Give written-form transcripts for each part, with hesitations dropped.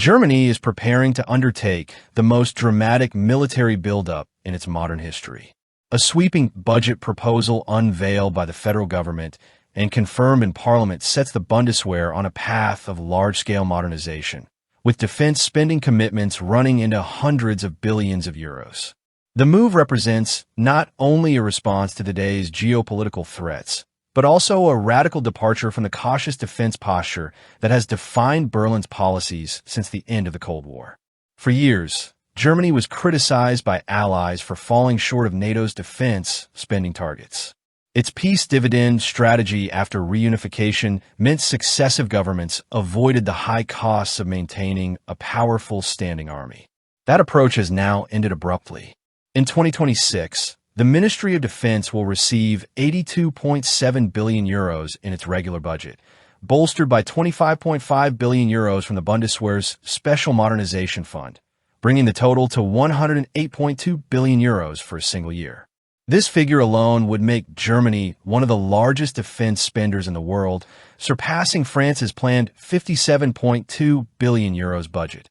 Germany is preparing to undertake the most dramatic military buildup in its modern history. A sweeping budget proposal unveiled by the federal government and confirmed in Parliament sets the Bundeswehr on a path of large-scale modernization, with defense spending commitments running into hundreds of billions of euros. The move represents not only a response to today's geopolitical threats, but also a radical departure from the cautious defense posture that has defined Berlin's policies since the end of the Cold War. For years, Germany was criticized by allies for falling short of NATO's defense spending targets. Its peace dividend strategy after reunification meant successive governments avoided the high costs of maintaining a powerful standing army. That approach has now ended abruptly. In 2026, the Ministry of Defense will receive 82.7 billion euros in its regular budget, bolstered by 25.5 billion euros from the Bundeswehr's Special Modernization Fund, bringing the total to 108.2 billion euros for a single year. This figure alone would make Germany one of the largest defense spenders in the world, surpassing France's planned 57.2 billion euros budget,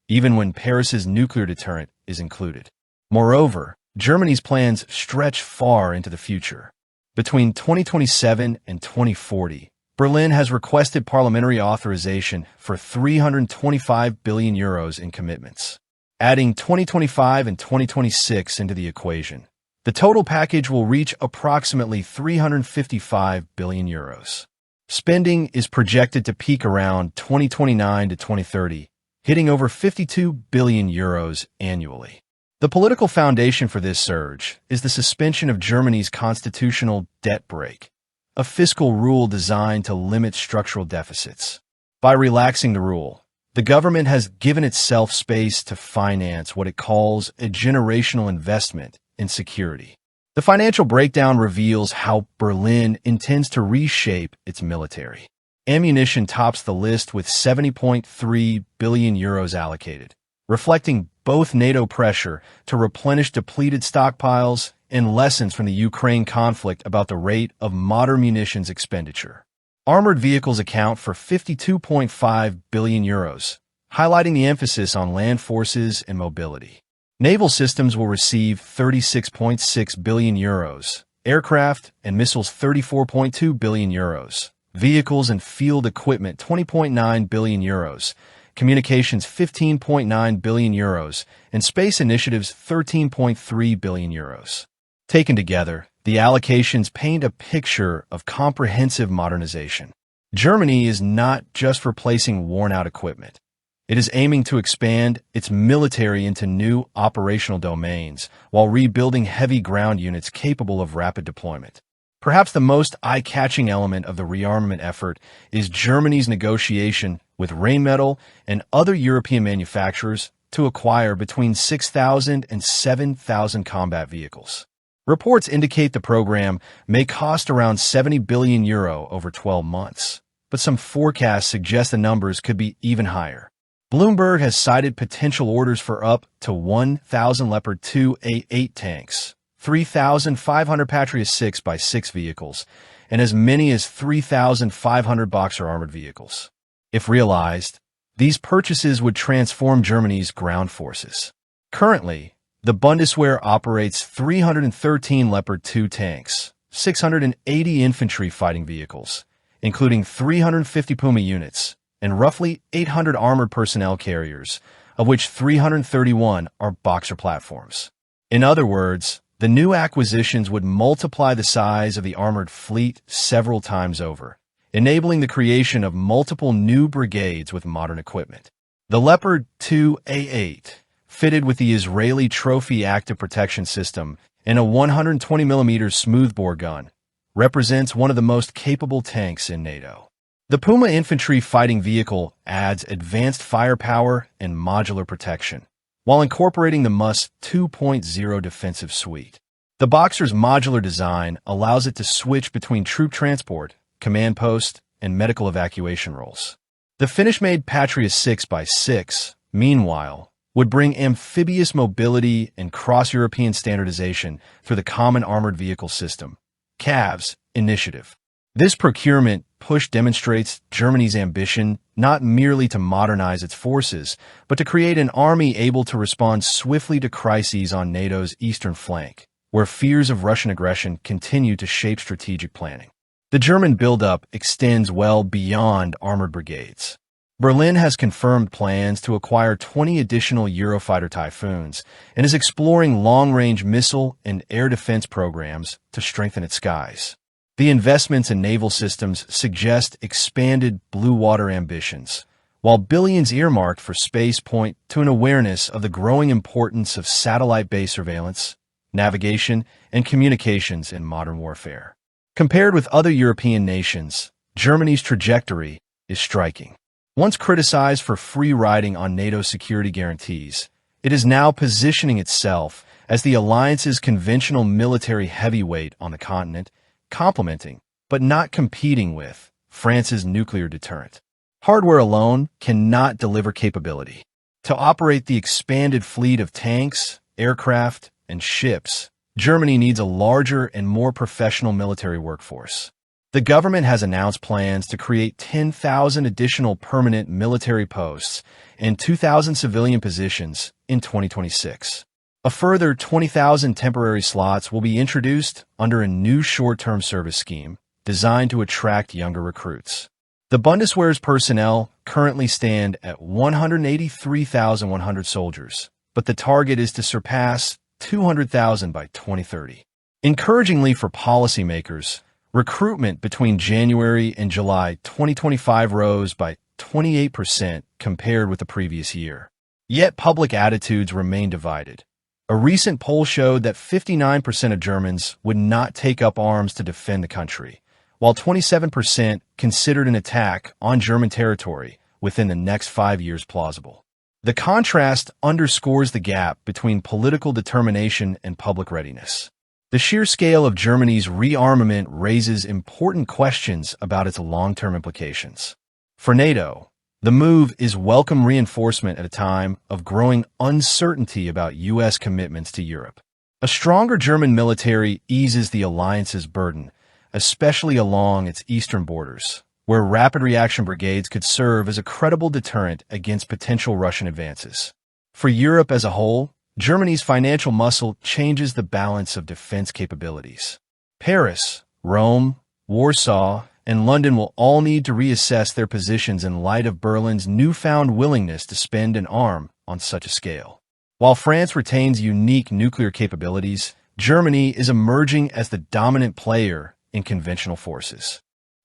even when Paris's nuclear deterrent is included. Moreover, Germany's plans stretch far into the future. Between 2027 and 2040, Berlin has requested parliamentary authorization for 325 billion euros in commitments. Adding 2025 and 2026 into the equation, the total package will reach approximately 355 billion euros. Spending is projected to peak around 2029 to 2030, hitting over 52 billion euros annually. The political foundation for this surge is the suspension of Germany's constitutional debt brake, a fiscal rule designed to limit structural deficits. By relaxing the rule, the government has given itself space to finance what it calls a generational investment in security. The financial breakdown reveals how Berlin intends to reshape its military. Ammunition tops the list with 70.3 billion euros allocated, reflecting both NATO pressure to replenish depleted stockpiles and lessons from the Ukraine conflict about the rate of modern munitions expenditure. Armored vehicles account for 52.5 billion euros, highlighting the emphasis on land forces and mobility. Naval systems will receive 36.6 billion euros, aircraft and missiles 34.2 billion euros, vehicles and field equipment 20.9 billion euros, communications 15.9 billion euros, and space initiatives 13.3 billion euros. Taken together, the allocations paint a picture of comprehensive modernization. Germany is not just replacing worn-out equipment. It is aiming to expand its military into new operational domains while rebuilding heavy ground units capable of rapid deployment. Perhaps the most eye-catching element of the rearmament effort is Germany's negotiation with Rheinmetall and other European manufacturers to acquire between 6,000 and 7,000 combat vehicles. Reports indicate the program may cost around 70 billion euro over 12 months, but some forecasts suggest the numbers could be even higher. Bloomberg has cited potential orders for up to 1,000 Leopard 2A8 tanks, 3,500 Patriot 6x6 vehicles, and as many as 3,500 Boxer armored vehicles. If realized, these purchases would transform Germany's ground forces. Currently, the Bundeswehr operates 313 Leopard 2 tanks, 680 infantry fighting vehicles, including 350 Puma units, and roughly 800 armored personnel carriers, of which 331 are Boxer platforms. In other words, the new acquisitions would multiply the size of the armored fleet several times over, enabling the creation of multiple new brigades with modern equipment. The Leopard 2A8, fitted with the Israeli Trophy active protection system and a 120mm smoothbore gun, represents one of the most capable tanks in NATO. The Puma infantry fighting vehicle adds advanced firepower and modular protection, while incorporating the MUS 2.0 defensive suite. The Boxer's modular design allows it to switch between troop transport, command post, and medical evacuation roles. The Finnish-made Patriot 6x6, meanwhile, would bring amphibious mobility and cross-European standardization through the Common Armored Vehicle System, CAVS, initiative. This procurement push demonstrates Germany's ambition not merely to modernize its forces, but to create an army able to respond swiftly to crises on NATO's eastern flank, where fears of Russian aggression continue to shape strategic planning. The German buildup extends well beyond armored brigades. Berlin has confirmed plans to acquire 20 additional Eurofighter Typhoons and is exploring long-range missile and air defense programs to strengthen its skies. The investments in naval systems suggest expanded blue water ambitions, while billions earmarked for space point to an awareness of the growing importance of satellite-based surveillance, navigation, and communications in modern warfare. Compared with other European nations, Germany's trajectory is striking. Once criticized for free riding on NATO security guarantees, it is now positioning itself as the alliance's conventional military heavyweight on the continent, complementing, but not competing with, France's nuclear deterrent. Hardware alone cannot deliver capability. To operate the expanded fleet of tanks, aircraft, and ships, Germany needs a larger and more professional military workforce. The government has announced plans to create 10,000 additional permanent military posts and 2,000 civilian positions in 2026. A further 20,000 temporary slots will be introduced under a new short-term service scheme designed to attract younger recruits. The Bundeswehr's personnel currently stand at 183,100 soldiers, but the target is to surpass 200,000 by 2030. Encouragingly for policymakers, recruitment between January and July 2025 rose by 28% compared with the previous year. Yet public attitudes remain divided. A recent poll showed that 59% of Germans would not take up arms to defend the country, while 27% considered an attack on German territory within the next 5 years plausible. The contrast underscores the gap between political determination and public readiness. The sheer scale of Germany's rearmament raises important questions about its long-term implications. For NATO, the move is welcome reinforcement at a time of growing uncertainty about U.S. commitments to Europe. A stronger German military eases the alliance's burden, especially along its eastern borders, where rapid reaction brigades could serve as a credible deterrent against potential Russian advances. For Europe as a whole, Germany's financial muscle changes the balance of defense capabilities. Paris, Rome, Warsaw, and London will all need to reassess their positions in light of Berlin's newfound willingness to spend and arm on such a scale. While France retains unique nuclear capabilities, Germany is emerging as the dominant player in conventional forces.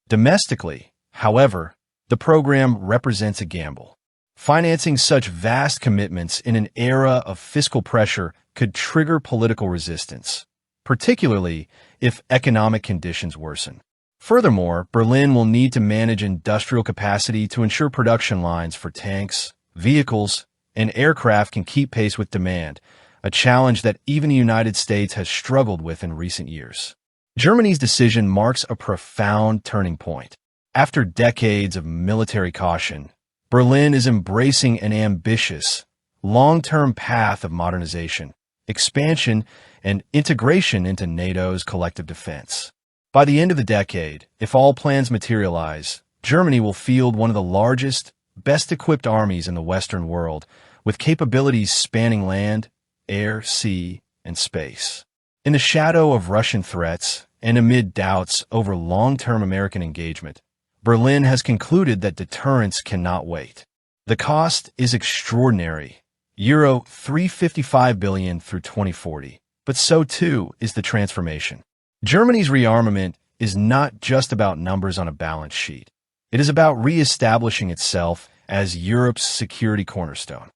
Domestically, however, the program represents a gamble. Financing such vast commitments in an era of fiscal pressure could trigger political resistance, particularly if economic conditions worsen. Furthermore, Berlin will need to manage industrial capacity to ensure production lines for tanks, vehicles, and aircraft can keep pace with demand, a challenge that even the United States has struggled with in recent years. Germany's decision marks a profound turning point. After decades of military caution, Berlin is embracing an ambitious, long-term path of modernization, expansion, and integration into NATO's collective defense. By the end of the decade, if all plans materialize, Germany will field one of the largest, best-equipped armies in the Western world, with capabilities spanning land, air, sea, and space. In the shadow of Russian threats and amid doubts over long-term American engagement, Berlin has concluded that deterrence cannot wait. The cost is extraordinary, Euro 355 billion through 2040, but so too is the transformation. Germany's rearmament is not just about numbers on a balance sheet. It is about re-establishing itself as Europe's security cornerstone.